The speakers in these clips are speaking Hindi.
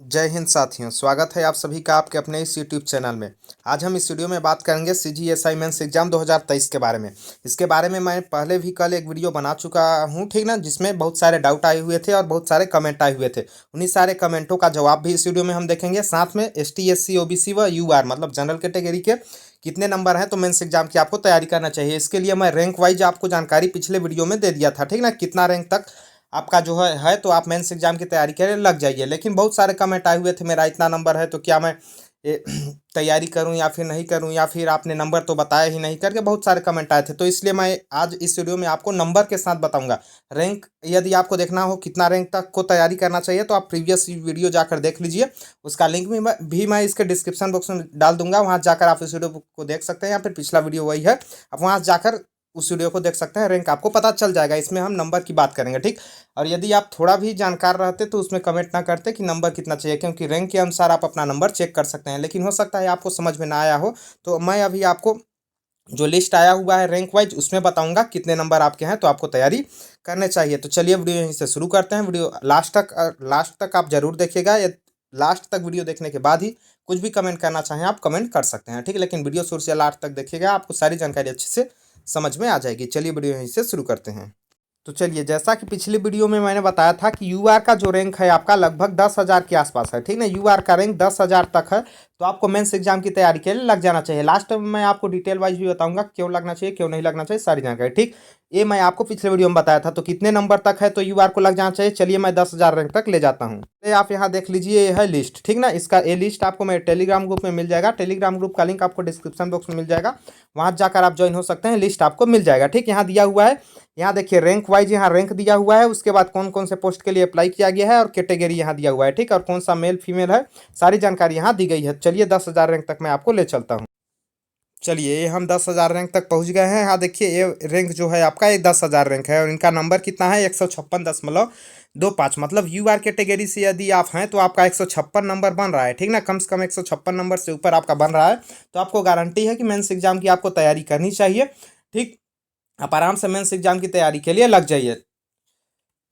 जय हिंद साथियों, स्वागत है आप सभी का आपके अपने इस यूट्यूब चैनल में। आज हम इस वीडियो में बात करेंगे सीजीएसआई मेंस एग्जाम 2023 के बारे में। इसके बारे में मैं पहले भी कल एक वीडियो बना चुका हूं, ठीक ना, जिसमें बहुत सारे डाउट आए हुए थे और बहुत सारे कमेंट आए हुए थे। उन्हीं सारे कमेंटों का जवाब भी इस वीडियो में हम देखेंगे। साथ में एसटी, एससी, ओबीसी व यूआर मतलब जनरल कैटेगरी के कितने नंबर हैं तो मेंस एग्जाम की आपको तैयारी करना चाहिए। इसके लिए मैं रैंक वाइज आपको जानकारी पिछले वीडियो में दे दिया था, ठीक ना, कितना रैंक तक आपका जो है तो आप मेंस एग्जाम की तैयारी के लिए लग जाइए। लेकिन बहुत सारे कमेंट आए हुए थे, मेरा इतना नंबर है तो क्या मैं ए, तैयारी करूं या फिर नहीं करूं, या फिर आपने नंबर तो बताया ही नहीं, करके बहुत सारे कमेंट आए थे। तो इसलिए मैं आज इस वीडियो में आपको नंबर के साथ बताऊंगा रैंक। यदि आपको देखना हो कितना रैंक तक को तैयारी करना चाहिए तो आप प्रीवियस वीडियो जाकर देख लीजिए। उसका लिंक भी मैं इसके डिस्क्रिप्शन बॉक्स में डाल दूंगा, वहां जाकर आप इस वीडियो को देख सकते हैं, या फिर पिछला वीडियो वही है, आप वहां जाकर उस वीडियो को देख सकते हैं। रैंक आपको पता चल जाएगा। इसमें हम नंबर की बात करेंगे, ठीक। और यदि आप थोड़ा भी जानकार रहते तो उसमें कमेंट ना करते कि नंबर कितना चाहिए, क्योंकि रैंक के अनुसार आप अपना नंबर चेक कर सकते हैं। लेकिन हो सकता है आपको समझ में ना आया हो, तो मैं अभी आपको जो लिस्ट आया हुआ है रैंक वाइज उसमें बताऊंगा कितने नंबर आपके हैं तो आपको तैयारी करने चाहिए। तो चलिए वीडियो यहीं से शुरू करते हैं। वीडियो लास्ट तक आप जरूर देखिएगा। लास्ट तक वीडियो देखने के बाद ही कुछ भी कमेंट करना चाहें आप कमेंट कर सकते हैं, ठीक है। लेकिन वीडियो शुरू से लास्ट तक देखिएगा, आपको सारी जानकारी अच्छे से समझ में आ जाएगी। चलिए वीडियो यहीं से शुरू करते हैं। तो चलिए, जैसा कि पिछली वीडियो में मैंने बताया था कि यूआर का जो रैंक है आपका लगभग 10,000 के आसपास है, ठीक ना। यूआर का रैंक 10,000 तक है तो आपको मेंस एग्जाम की तैयारी के लिए लग जाना चाहिए। लास्ट में मैं आपको डिटेल वाइज भी बताऊंगा क्यों लगना चाहिए क्यों नहीं लगना चाहिए, सारी जानकारी, ठीक। ये मैं आपको पिछले वीडियो में बताया था। तो कितने नंबर तक है तो यूआर को लग जाना चाहिए, चलिए मैं 10,000 रैंक तक ले जाता हूँ। ये आप यहाँ देख लीजिए, ये है लिस्ट, ठीक ना। इसका ये लिस्ट आपको मेरे टेलीग्राम ग्रुप में मिल जाएगा। टेलीग्राम ग्रुप का लिंक आपको डिस्क्रिप्शन बॉक्स में मिल जाएगा, वहां जाकर आप ज्वाइन हो सकते हैं। लिस्ट आपको मिल जाएगा, ठीक। यहाँ दिया हुआ है, यहाँ देखिए रैंक वाइज यहाँ रैंक दिया हुआ है। उसके बाद कौन कौन से पोस्ट के लिए अप्लाई किया गया है और कैटेगरी यहाँ दिया हुआ है, ठीक। और कौन सा मेल फीमेल है, सारी जानकारी यहाँ दी गई है। चलिए 10,000 रैंक तक मैं आपको ले चलता हूँ। चलिए, ये हम 10,000 रैंक तक पहुँच गए हैं। यहाँ देखिए ये रैंक जो है आपका, ये 10,000 रैंक है और इनका नंबर कितना है 156.25। मतलब यूआर कैटेगरी से यदि आप हैं तो आपका 156 नंबर बन रहा है, ठीक ना। कम से कम 156 नंबर से ऊपर आपका बन रहा है तो आपको गारंटी है कि मेंस एग्जाम की आपको तैयारी करनी चाहिए, ठीक। आप आराम से मेंस एग्जाम की तैयारी के लिए लग जाइए,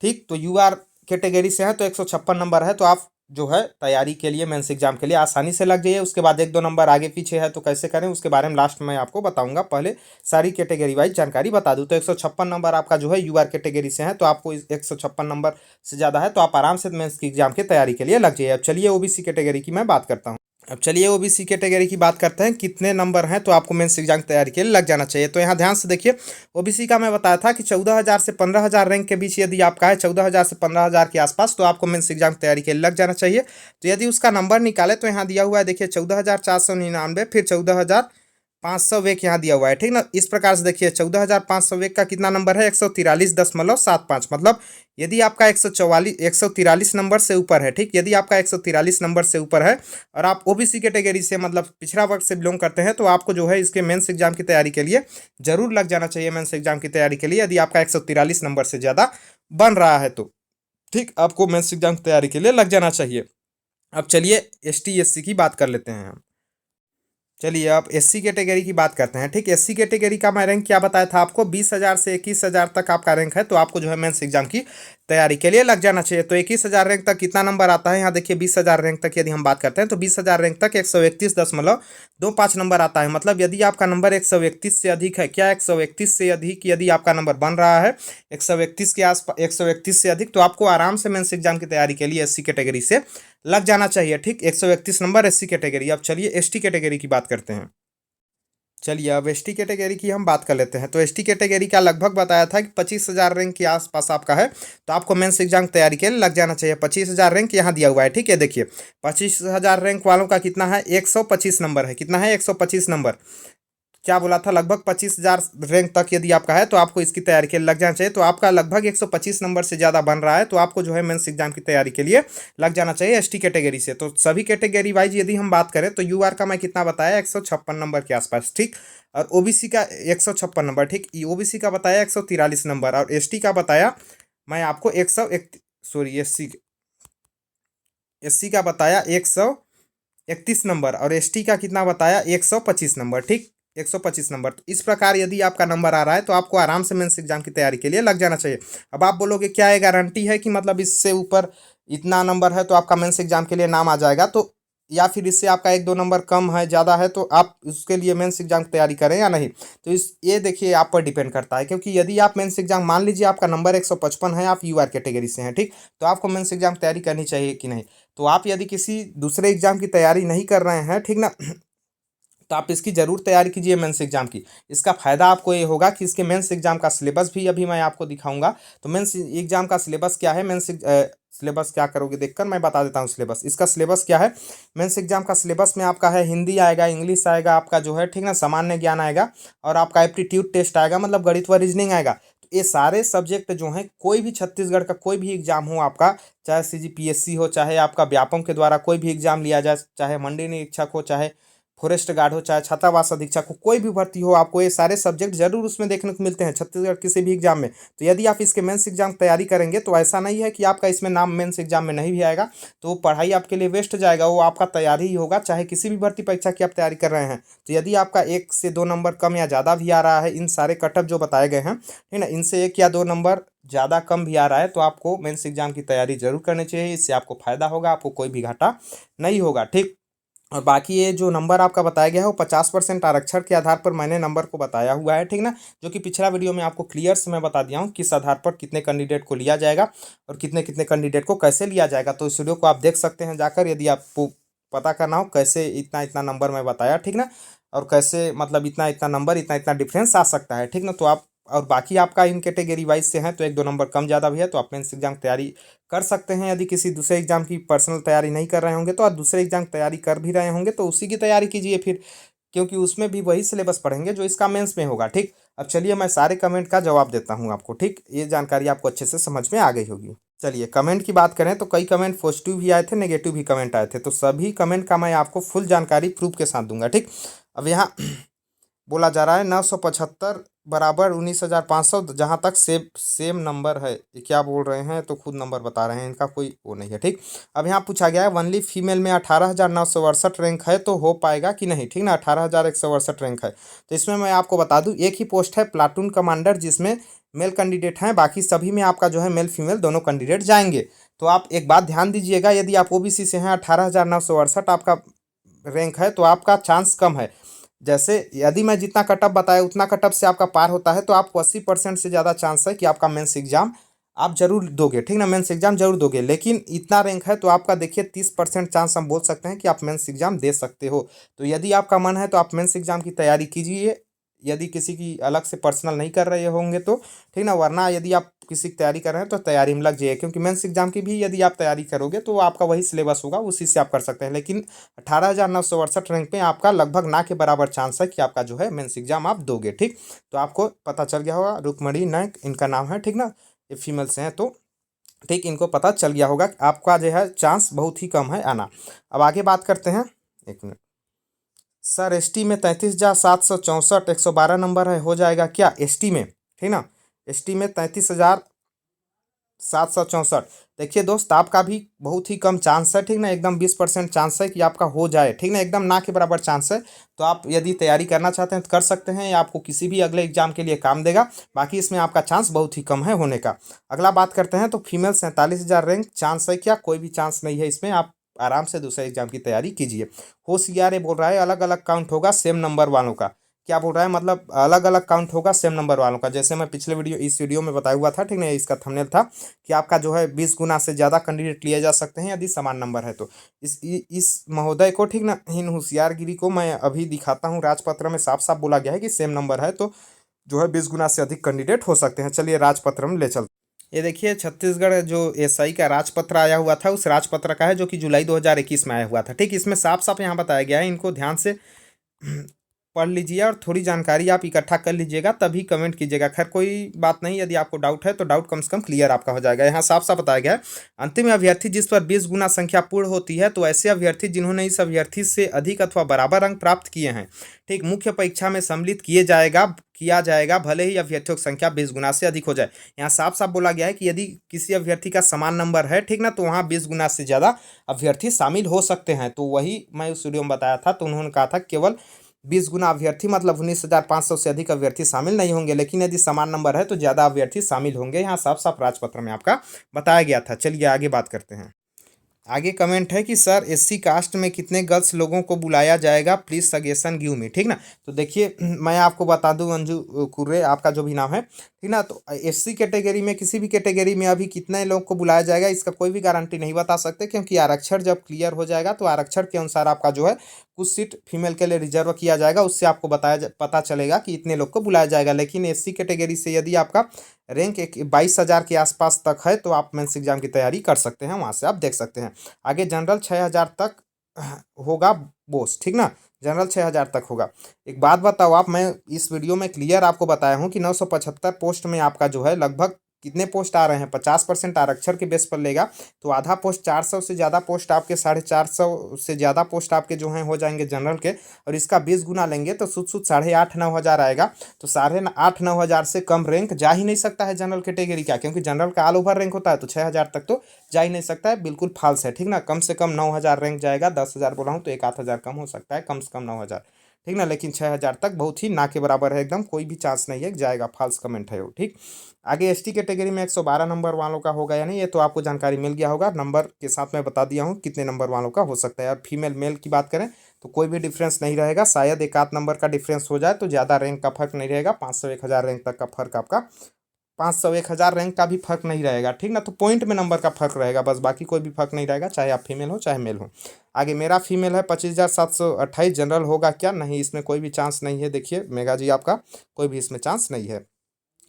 ठीक। तो यूआर कैटेगरी से है तो 156 नंबर है तो आप जो है तैयारी के लिए मेंस एग्जाम के लिए आसानी से लग जाइए। उसके बाद एक दो नंबर आगे पीछे है तो कैसे करें उसके बारे में लास्ट में मैं आपको बताऊंगा। पहले सारी कैटेगरी वाइज जानकारी बता दूं तो 156 नंबर आपका जो है यूआर कैटेगरी से है तो आपको 156 नंबर से ज़्यादा है तो आप आराम से मेंस की एग्जाम की तैयारी के लिए लग जाइए। अब चलिए ओबीसी कैटेगरी की मैं बात करता हूँ। अब चलिए ओबीसी कैटेगरी की बात करते हैं, कितने नंबर हैं तो आपको मेंस एग्जाम की तैयारी के लिए लग जाना चाहिए। तो यहाँ ध्यान से देखिए, ओबीसी का मैं बताया था कि 14,000 से 15,000 रैंक के बीच यदि आपका है, 14,000 से 15,000 के आसपास, तो आपको मेंस एग्जाम की तैयारी के लिए लग जाना चाहिए। तो यदि उसका नंबर निकाले तो यहाँ दिया हुआ है, देखिए 14,499, फिर 14,501 यहाँ दिया हुआ है, ठीक ना। इस प्रकार से देखिए 14,501 का कितना नंबर है 143.75, मतलब यदि आपका 143 नंबर से ऊपर है, ठीक। यदि आपका 143 नंबर से ऊपर है और आप ओबीसी कैटेगरी से मतलब पिछड़ा वर्ग से बिलोंग करते हैं तो आपको जो है इसके मेंस एग्जाम की तैयारी के लिए जरूर लग जाना चाहिए। मेंस एग्जाम की तैयारी के लिए यदि आपका 143 नंबर से ज़्यादा बन रहा है तो, ठीक, आपको मेंस एग्जाम की तैयारी के लिए लग जाना चाहिए। अब चलिए एसटी एससी की बात कर लेते हैं हम। चलिए अब एससी कैटेगरी की बात करते हैं, ठीक। एससी कैटेगरी का मैं रैंक क्या बताया था आपको, 20,000 से 21,000 तक आपका रैंक है तो आपको जो है मेंस एग्जाम की तैयारी के लिए लग जाना चाहिए। तो 21,000 रैंक तक कितना नंबर आता है, यहाँ देखिए 20,000 रैंक तक यदि हम बात करते हैं तो 20,000 रैंक तक 131.25 नंबर आता है। मतलब यदि आपका नंबर 131 से अधिक है, क्या 131 से अधिक यदि आपका नंबर बन रहा है 131 के आसपास, 131 से अधिक, तो आपको आराम से मेंस एग्जाम की तैयारी के लिए एससी कैटेगरी से लग जाना चाहिए, ठीक। 131 नंबर एससी कैटेगरी। अब चलिए एसटी कैटेगरी की बात करते हैं। चलिए अब एसटी कैटेगरी की हम बात कर लेते हैं। तो एसटी कैटेगरी का लगभग बताया था कि 25,000 रैंक के आसपास आपका है तो आपको मेंस एग्जाम की तैयारी के लिए लग जाना चाहिए। 25,000 रैंक यहाँ दिया हुआ है, ठीक है। देखिए 25,000 रैंक वालों का कितना है 125 नंबर है, कितना है 125 नंबर, क्या बोला था, लगभग 25,000 रैंक तक यदि आपका है तो आपको इसकी तैयारी के लिए लग जाना चाहिए। तो आपका लगभग 125 नंबर से ज़्यादा बन रहा है तो आपको जो है मेंस एग्जाम की तैयारी के लिए लग जाना चाहिए एसटी कैटेगरी से। तो सभी कैटेगरी वाइज यदि हम बात करें तो यूआर का मैं कितना बताया 156 नंबर के आसपास, ठीक। और ओबीसी का 156 नंबर, ठीक। ओबीसी का बताया 143 नंबर और एसटी का बताया मैं आपको 131 का बताया 131 नंबर और एसटी का कितना बताया 125 नंबर, ठीक। 125 नंबर। तो इस प्रकार यदि आपका नंबर आ रहा है तो आपको आराम से मेंस एग्जाम की तैयारी के लिए लग जाना चाहिए। अब आप बोलोगे क्या ये गारंटी है कि मतलब इससे ऊपर इतना नंबर है तो आपका मेंस एग्जाम के लिए नाम आ जाएगा, तो या फिर इससे आपका 1-2 नंबर कम है ज़्यादा है तो आप उसके लिए मेंस एग्जाम की तैयारी करें या नहीं। तो इस ये देखिए आप पर डिपेंड करता है, क्योंकि यदि आप मेंस एग्जाम मान लीजिए आपका नंबर 155 है, आप यूआर कैटेगरी से हैं, ठीक, तो आपको मेंस एग्जाम की तैयारी करनी चाहिए कि नहीं। तो आप यदि किसी दूसरे एग्जाम की तैयारी नहीं कर रहे हैं, ठीक ना, तो आप इसकी ज़रूर तैयारी कीजिए मेंस एग्जाम की। इसका फ़ायदा आपको ये होगा कि इसके मेंस एग्जाम का सिलेबस भी अभी मैं आपको दिखाऊंगा। तो मेंस एग्जाम का सिलेबस क्या है, सिलेबस क्या करोगे देखकर मैं बता देता हूँ सिलेबस। इसका सिलेबस क्या है, मेंस एग्जाम का सिलेबस में आपका है हिंदी आएगा, इंग्लिश आएगा आपका जो है, ठीक ना, सामान्य ज्ञान आएगा, और आपका एप्टीट्यूड टेस्ट आएगा, मतलब गणित व रीजनिंग आएगा। तो ये सारे सब्जेक्ट जो हैं, कोई भी छत्तीसगढ़ का कोई भी एग्जाम हो आपका, चाहे सीजीपीएससी हो, चाहे आपका व्यापम के द्वारा कोई भी एग्जाम लिया जाए, चाहे मंडी निरीक्षक हो, चाहे फॉरेस्ट गार्ड हो, चाहे छात्रावास अधीक्षक हो, कोई भी भर्ती हो, आपको ये सारे सब्जेक्ट जरूर उसमें देखने को मिलते हैं छत्तीसगढ़ किसी भी एग्जाम में। तो यदि आप इसके मेंस एग्जाम की तैयारी करेंगे तो ऐसा नहीं है कि आपका इसमें नाम मेंस एग्जाम में नहीं भी आएगा, तो वो पढ़ाई आपके लिए वेस्ट जाएगा, वो आपका तैयारी ही होगा, चाहे किसी भी भर्ती परीक्षा की आप तैयारी कर रहे हैं। तो यदि आपका 1 से 2 नंबर कम या ज़्यादा भी आ रहा है, इन सारे कटअप जो बताए गए हैं, ठीक ना, इनसे 1 या 2 नंबर ज़्यादा कम भी आ रहा है, तो आपको मेंस एग्जाम की तैयारी जरूर करनी चाहिए। इससे आपको फायदा होगा, आपको कोई भी घाटा नहीं होगा, ठीक। और बाकी ये जो नंबर आपका बताया गया है वो 50% आरक्षण के आधार पर मैंने नंबर को बताया हुआ है, ठीक ना, जो कि पिछला वीडियो में आपको क्लियर से मैं बता दिया हूँ किस आधार पर कितने कैंडिडेट को लिया जाएगा और कितने कितने कैंडिडेट को कैसे लिया जाएगा। तो इस वीडियो को आप देख सकते हैं जाकर, यदि आपको पता करना हो कैसे इतना इतना नंबर मैं बताया, ठीक ना, और कैसे मतलब इतना इतना नंबर इतना इतना डिफरेंस आ सकता है, ठीक ना। तो आप और बाकी आपका इन कैटेगरी वाइज से हैं तो 1-2 नंबर कम ज़्यादा भी है, तो आप मेंस एग्जाम की तैयारी कर सकते हैं। यदि किसी दूसरे एग्जाम की पर्सनल तैयारी नहीं कर रहे होंगे तो आप दूसरे एग्जाम की तैयारी कर भी रहे होंगे तो उसी की तैयारी कीजिए फिर, क्योंकि उसमें भी वही सिलेबस पढ़ेंगे जो इसका मेंस में होगा, ठीक। अब चलिए मैं सारे कमेंट का जवाब देता हूँ आपको, ठीक, ये जानकारी आपको अच्छे से समझ में आ गई होगी। चलिए कमेंट की बात करें तो कई कमेंट पॉजिटिव भी आए थे, नेगेटिव भी कमेंट आए थे, तो सभी कमेंट का मैं आपको फुल जानकारी प्रूफ के साथ दूंगा, ठीक। अब यहाँ बोला जा रहा है 975 बराबर 19,500, जहाँ तक सेम सेम नंबर है, ये क्या बोल रहे हैं, तो खुद नंबर बता रहे हैं, इनका कोई वो नहीं है, ठीक। अब यहाँ पूछा गया है वनली फीमेल में 18,968 रैंक है तो हो पाएगा कि नहीं, ठीक ना, 18,168 रैंक है। तो इसमें मैं आपको बता दूं एक ही पोस्ट है प्लाटून कमांडर, जिसमें मेल कैंडिडेट हैं, बाकी सभी में आपका जो है मेल फीमेल दोनों कैंडिडेट जाएंगे। तो आप एक बात ध्यान दीजिएगा, यदि आप ओबीसी से हैं 18,968 आपका रैंक है तो आपका चांस कम है। जैसे यदि मैं जितना कटअप बताया उतना कटअप से आपका पार होता है तो आपको 80% से ज़्यादा चांस है कि आपका मेंस एग्जाम आप जरूर दोगे, ठीक ना, मेंस एग्जाम जरूर दोगे। लेकिन इतना रैंक है तो आपका देखिए 30% चांस हम बोल सकते हैं कि आप मेंस एग्जाम दे सकते हो। तो यदि आपका मन है तो आप मेंस एग्जाम की तैयारी कीजिए, यदि किसी की अलग से पर्सनल नहीं कर रहे होंगे तो, ठीक ना, वरना यदि आप किसी की तैयारी कर रहे हैं तो तैयारी में लग जाइए, क्योंकि मेंस एग्जाम की भी यदि आप तैयारी करोगे तो आपका वही सिलेबस होगा, उसी से आप कर सकते हैं। लेकिन 18,968 रैंक में आपका लगभग ना के बराबर चांस है कि आपका जो है मेंस एग्जाम आप दोगे, ठीक। तो आपको पता चल गया होगा, रुक्मणी नायक इनका नाम है, ठीक ना, ये फीमेल से हैं तो ठीक, इनको पता चल गया होगा कि आपका जो है चांस बहुत ही कम है आना। अब आगे बात करते हैं, एक मिनट सर, एसटी में 33,764 112 नंबर है, हो जाएगा क्या एसटी में, ठीक ना, एसटी में 33,764। देखिए दोस्त आपका भी बहुत ही कम चांस है, ठीक ना, एकदम 20% चांस है कि आपका हो जाए, ठीक ना, एकदम ना के बराबर चांस है। तो आप यदि तैयारी करना चाहते हैं तो कर सकते हैं, या आपको किसी भी अगले एग्जाम के लिए काम देगा। बाकी इसमें आपका चांस बहुत ही कम है होने का। अगला बात करते हैं तो फीमेल 47,000 रैंक चांस है क्या, कोई भी चांस नहीं है इसमें, आप आराम से दूसरे एग्जाम की तैयारी कीजिए। होशियार ये बोल रहा है अलग अलग काउंट होगा सेम नंबर वालों का, क्या बोल रहा है, मतलब अलग अलग काउंट होगा सेम नंबर वालों का, जैसे मैं पिछले इस वीडियो में बताया हुआ था, ठीक है, इसका थंबनेल था कि आपका जो है 20 गुना से ज़्यादा कैंडिडेट लिए जा सकते हैं यदि समान नंबर है तो। इस महोदय को, ठीक ना, इन होशियारगिरी को मैं अभी दिखाता हूँ। राजपत्र में साफ साफ बोला गया है कि सेम नंबर है तो जो है 20 गुना से अधिक कैंडिडेट हो सकते हैं। चलिए राजपत्र में ले चलते, ये देखिए छत्तीसगढ़ जो एसआई का राजपत्र आया हुआ था, उस राजपत्र का है जो कि जुलाई 2021 में आया हुआ था, ठीक। इसमें साफ साफ यहाँ बताया गया है, इनको ध्यान से पढ़ लीजिए और थोड़ी जानकारी आप इकट्ठा कर लीजिएगा तभी कमेंट कीजिएगा। खैर कोई बात नहीं, यदि आपको डाउट है तो डाउट कम से कम क्लियर आपका हो जाएगा। यहाँ साफ साफ बताया गया है, अंतिम अभ्यर्थी जिस पर 20 गुना संख्या पूर्ण होती है तो ऐसे अभ्यर्थी जिन्होंने इस अभ्यर्थी से अधिक अथवा बराबर अंक प्राप्त किए हैं, ठीक, मुख्य परीक्षा में सम्मिलित किया जाएगा भले ही अभ्यर्थियों की संख्या 20 गुना से अधिक हो जाए। यहाँ साफ साफ बोला गया है कि यदि किसी अभ्यर्थी का समान नंबर है, ठीक ना, तो वहाँ 20 गुना से ज़्यादा अभ्यर्थी शामिल हो सकते हैं। तो वही मैं उस वीडियो में बताया था, तो उन्होंने कहा था केवल 20 गुना अभ्यर्थी मतलब 19,500 से अधिक अभ्यर्थी शामिल नहीं होंगे, लेकिन यदि समान नंबर है तो ज़्यादा अभ्यर्थी शामिल होंगे। यहाँ साफ साफ राजपत्र में आपका बताया गया था। चलिए आगे बात करते हैं। आगे कमेंट है कि सर एससी कास्ट में कितने गर्ल्स लोगों को बुलाया जाएगा, प्लीज सजेशन गिव मी। ठीक ना, तो देखिए मैं आपको बता दूं, अंजू कुर्रे आपका जो भी नाम है, ठीक ना, तो एससी कैटेगरी में किसी भी कैटेगरी में अभी कितने लोगों को बुलाया जाएगा इसका कोई भी गारंटी नहीं बता सकते, क्योंकि आरक्षण जब क्लियर हो जाएगा तो आरक्षण के अनुसार आपका जो है कुछ सीट फीमेल के लिए रिजर्व किया जाएगा, उससे आपको पता चलेगा कि इतने लोग को बुलाया जाएगा। लेकिन एससी कैटेगरी से यदि आपका रैंक 22,000 के आसपास तक है तो आप मेंस एग्जाम की तैयारी कर सकते हैं, वहाँ से आप देख सकते हैं। आगे जनरल 6,000 तक होगा बोस, ठीक ना, जनरल 6,000 तक होगा। एक बात बताओ आप, मैं इस वीडियो में क्लियर आपको बताया हूँ कि 975 पोस्ट में आपका जो है लगभग कितने पोस्ट आ रहे हैं, 50% आरक्षण के बेस पर लेगा, तो आधा पोस्ट 400 से ज़्यादा पोस्ट आपके 450 से ज़्यादा पोस्ट आपके जो हैं हो जाएंगे जनरल के, और इसका 20 गुना लेंगे तो सुध सुध 8,500-9,000 आएगा। तो 8,500-9,000 से कम रैंक जा ही नहीं सकता है जनरल कैटेगरी का, क्योंकि जनरल का ऑल ओवर रैंक होता है, तो 6,000 तक तो जा ही नहीं सकता है, बिल्कुल फाल्स है। ठीक ना, कम से कम 9,000 रैंक जाएगा, 10,000 बोला हूँ तो एक आध हज़ार कम हो सकता है, कम से कम 9,000, ठीक ना, लेकिन 6,000 तक बहुत ही ना के बराबर है, एकदम कोई भी चांस नहीं है कि जाएगा, फाल्स कमेंट है वो। ठीक, आगे एसटी कैटेगरी में 112 नंबर वालों का होगा या नहीं, ये तो आपको जानकारी मिल गया होगा, नंबर के साथ मैं बता दिया हूँ कितने नंबर वालों का हो सकता है। और फीमेल मेल की बात करें तो कोई भी डिफरेंस नहीं रहेगा, शायद एक आध नंबर का डिफरेंस हो जाए, तो ज़्यादा रैंक का फर्क नहीं रहेगा, 500-1,000 रैंक तक का फर्क आपका, 500-1,000 रैंक का भी फर्क नहीं रहेगा। ठीक ना, तो पॉइंट में नंबर का फर्क रहेगा बस, बाकी कोई भी फर्क नहीं रहेगा, चाहे आप फीमेल हो चाहे मेल हो। आगे मेरा फीमेल है 25,728, जनरल होगा क्या, नहीं इसमें कोई भी चांस नहीं है। देखिए मेगा जी आपका कोई भी इसमें चांस नहीं है।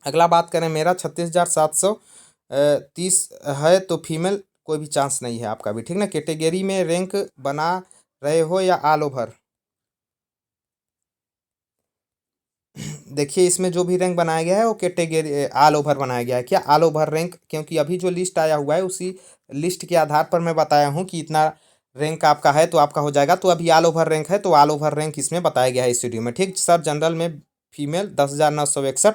अगला बात करें, मेरा 36,730 है, तो फीमेल कोई भी चांस नहीं है आपका भी। ठीक ना, कैटेगरी में रैंक बना रहे हो या ऑल ओवर, देखिए इसमें जो भी रैंक बनाया गया है वो कैटेगरी ऑल ओवर बनाया गया है। क्या ऑल ओवर रैंक, क्योंकि अभी जो लिस्ट आया हुआ है उसी लिस्ट के आधार पर मैं बताया हूँ कि इतना रैंक आपका है तो आपका हो जाएगा, तो अभी ऑल ओवर रैंक है तो ऑल ओवर रैंक इसमें बताया गया है इस वीडियो में। ठीक सर, जनरल में फीमेल 10,961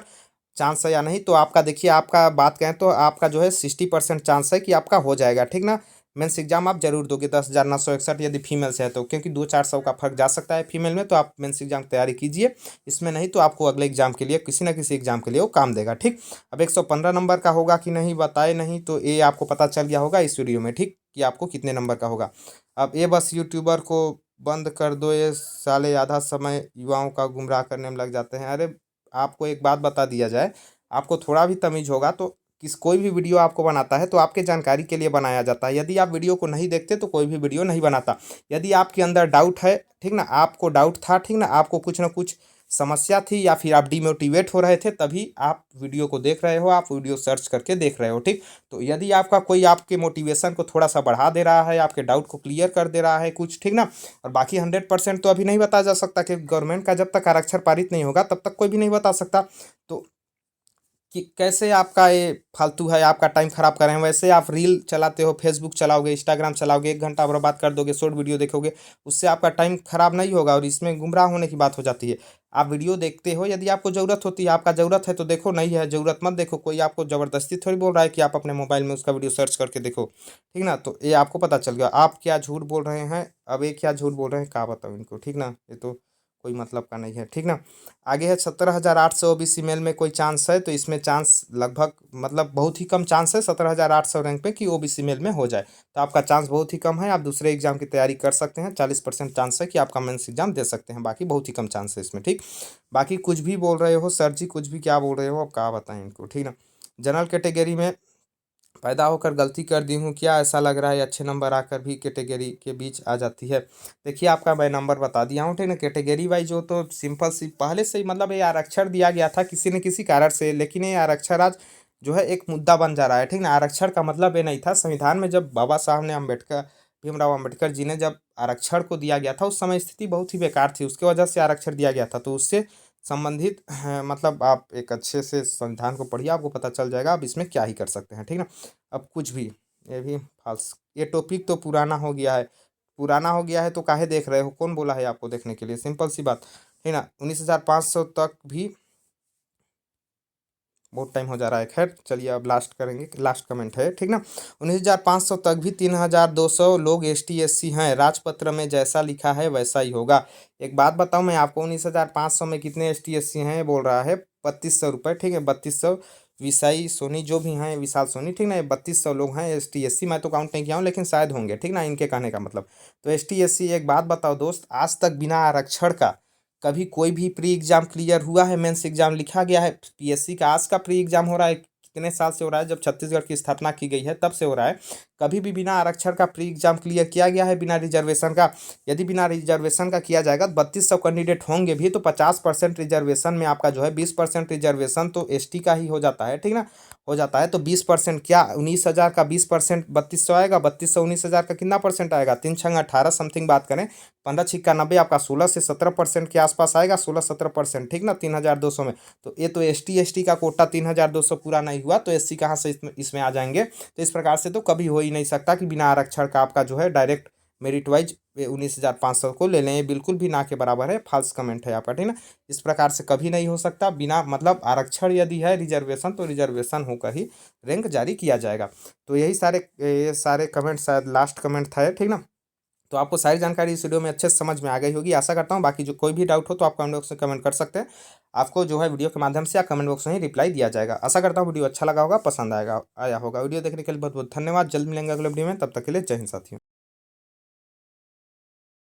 चांस है या नहीं, तो आपका देखिए, आपका बात करें तो आपका जो है 60% चांस है कि आपका हो जाएगा। ठीक ना, मेंस एग्जाम आप जरूर दोगे 10,961 यदि फीमेल से है तो, क्योंकि 2-400 का फर्क जा सकता है फीमेल में, तो आप मेंस एग्जाम की तैयारी कीजिए, इसमें नहीं तो आपको अगले एग्जाम के लिए किसी ना किसी एग्जाम के लिए वो काम देगा। ठीक, अब 115 नंबर का होगा कि नहीं बताए नहीं, तो ये आपको पता चल गया होगा इस वीडियो में, ठीक, कि आपको कितने नंबर का होगा। अब ये बस यूट्यूबर को बंद कर दो, ये साले आधा समय युवाओं का गुमराह करने में लग जाते हैं। अरे आपको एक बात बता दिया जाए, आपको थोड़ा भी तमीज होगा तो कोई भी वीडियो आपको बनाता है तो आपके जानकारी के लिए बनाया जाता है, यदि आप वीडियो को नहीं देखते तो कोई भी वीडियो नहीं बनाता। यदि आपके अंदर डाउट है, ठीक ना, आपको डाउट था, ठीक ना, आपको कुछ ना कुछ समस्या थी या फिर आप डिमोटिवेट हो रहे थे, तभी आप वीडियो को देख रहे हो, आप वीडियो सर्च करके देख रहे हो। ठीक, तो यदि आपका कोई आपके मोटिवेशन को थोड़ा सा बढ़ा दे रहा है, आपके डाउट को क्लियर कर दे रहा है कुछ, ठीक ना, और बाकी 100% तो अभी नहीं बताया जा सकता, कि गवर्नमेंट का जब तक आरक्षण पारित नहीं होगा तब तक कोई भी नहीं बता सकता। तो कि कैसे आपका ये फालतू है, आपका टाइम खराब कर रहे हैं। वैसे आप रील चलाते हो, फेसबुक चलाओगे, इंस्टाग्राम चलाओगे, 1 घंटा बर्बाद कर दोगे, शॉर्ट वीडियो देखोगे, उससे आपका टाइम खराब नहीं होगा, और इसमें गुमराह होने की बात हो जाती है। आप वीडियो देखते हो, यदि आपको ज़रूरत होती है, आपका ज़रूरत है तो देखो, नहीं है ज़रूरत मत देखो, कोई आपको ज़बरदस्ती थोड़ी बोल रहा है कि आप अपने मोबाइल में उसका वीडियो सर्च करके देखो। ठीक ना, तो ये आपको पता चल गया आप क्या झूठ बोल रहे हैं। अब ये क्या झूठ बोल रहे हैं, क्या बताऊँ इनको, ठीक ना, ये तो कोई मतलब का नहीं है। ठीक ना, आगे है 17,800 ओबीसी मेल में कोई चांस है, तो इसमें चांस लगभग मतलब बहुत ही कम चांस है 17,800 रैंक पे कि ओबीसी मेल में हो जाए, तो आपका चांस बहुत ही कम है। आप दूसरे एग्जाम की तैयारी कर सकते हैं, 40% चांस है कि आपका मेंस एग्जाम दे सकते हैं, बाकी बहुत ही कम चांस है इसमें। ठीक, बाकी कुछ भी बोल रहे हो सर जी, कुछ भी क्या बोल रहे हो, अब क्या बताएं इनको। ठीक ना, जनरल कैटेगरी में पैदा होकर गलती कर दी हूँ क्या, ऐसा लग रहा है अच्छे नंबर आकर भी कैटेगरी के बीच आ जाती है। देखिए आपका मैं नंबर बता दिया हूँ, ठीक ना, कैटेगरी वाइज हो तो सिंपल सी पहले से ही, मतलब ये आरक्षण दिया गया था किसी न किसी कारण से, लेकिन ये आरक्षण आज जो है एक मुद्दा बन जा रहा है। ठीक ना, आरक्षण का मतलब ये नहीं था, संविधान में जब बाबा साहब ने अम्बेडकर, भीमराव अम्बेडकर जी ने जब आरक्षण को दिया गया था, उस समय स्थिति बहुत ही बेकार थी, उसके वजह से आरक्षण दिया गया था, तो उससे संबंधित मतलब आप एक अच्छे से संविधान को पढ़िए, आपको पता चल जाएगा आप इसमें क्या ही कर सकते हैं। ठीक ना, अब कुछ भी, ये भी फाल्स, ये टॉपिक तो पुराना हो गया है, पुराना हो गया है तो काहे देख रहे हो, कौन बोला है आपको देखने के लिए, सिंपल सी बात है ना। 19,500 तक भी बहुत टाइम हो जा रहा है। खैर चलिए अब लास्ट करेंगे, लास्ट कमेंट है, ठीक ना। 19,500 तक भी 3,200 लोग ST SC हैं, राजपत्र में जैसा लिखा है वैसा ही होगा। एक बात बताऊं मैं आपको, 19,500 में कितने ST SC हैं बोल रहा है, 3200 रुपये, ठीक है, 3200। विशाई सोनी जो भी हैं, विशाल सोनी, ठीक ना, ये 3200 लोग हैं ST SC। मैं तो काउंट नहीं किया हूँ लेकिन शायद होंगे, ठीक ना, इनके कहने का मतलब। तो ST SC, एक बात बताओ दोस्त, आज तक बिना आरक्षण का कभी कोई भी प्री एग्जाम क्लियर हुआ है? मेंस एग्जाम लिखा गया है? PSC का आज का प्री एग्जाम हो रहा है, कितने साल से हो रहा है? जब छत्तीसगढ़ की स्थापना की गई है तब से हो रहा है। कभी भी बिना आरक्षण का प्री एग्जाम क्लियर किया गया है बिना रिजर्वेशन का? यदि बिना रिजर्वेशन का किया जाएगा तो 3200 कैंडिडेट होंगे भी तो 50% रिजर्वेशन में आपका जो है 20% रिजर्वेशन तो ST का ही हो जाता है, ठीक ना, हो जाता है। तो 20% क्या 19,000 का 20% 3200 आएगा, 3200 19,000 का कितना परसेंट आएगा? 3 6 18 समथिंग बात करें, 15 6 90, आपका 16 से 17% के आसपास आएगा, 16 17%, ठीक ना, 3,200 में। तो ये तो ST का कोटा 3,200 पूरा नहीं हुआ तो SC कहाँ से इसमें आ जाएंगे? तो इस प्रकार से तो कभी हो ही नहीं सकता कि बिना आरक्षण का आपका जो है डायरेक्ट मेरिट वाइज 19,500 को ले लें। ये बिल्कुल भी ना के बराबर है, फॉल्स कमेंट है आपका, ठीक ना। इस प्रकार से कभी नहीं हो सकता। बिना मतलब आरक्षण यदि है रिजर्वेशन तो रिजर्वेशन होकर ही रैंक जारी किया जाएगा। तो यही सारे कमेंट, शायद लास्ट कमेंट था, ठीक ना। तो आपको सारी जानकारी इस वीडियो में अच्छे से समझ में आ गई होगी, आशा करता हूँ। बाकी जो कोई भी डाउट हो तो आप कमेंट बॉक्स में कमेंट कर सकते हैं, आपको जो है वीडियो के माध्यम से या कमेंट बॉक्स में ही रिप्लाई दिया जाएगा। आशा करता हूँ वीडियो अच्छा लगा होगा, पसंद आया होगा। वीडियो देखने के लिए बहुत बहुत धन्यवाद। जल्द मिलेंगे अगले वीडियो में, तब तक के लिए जय हिंद साथियों।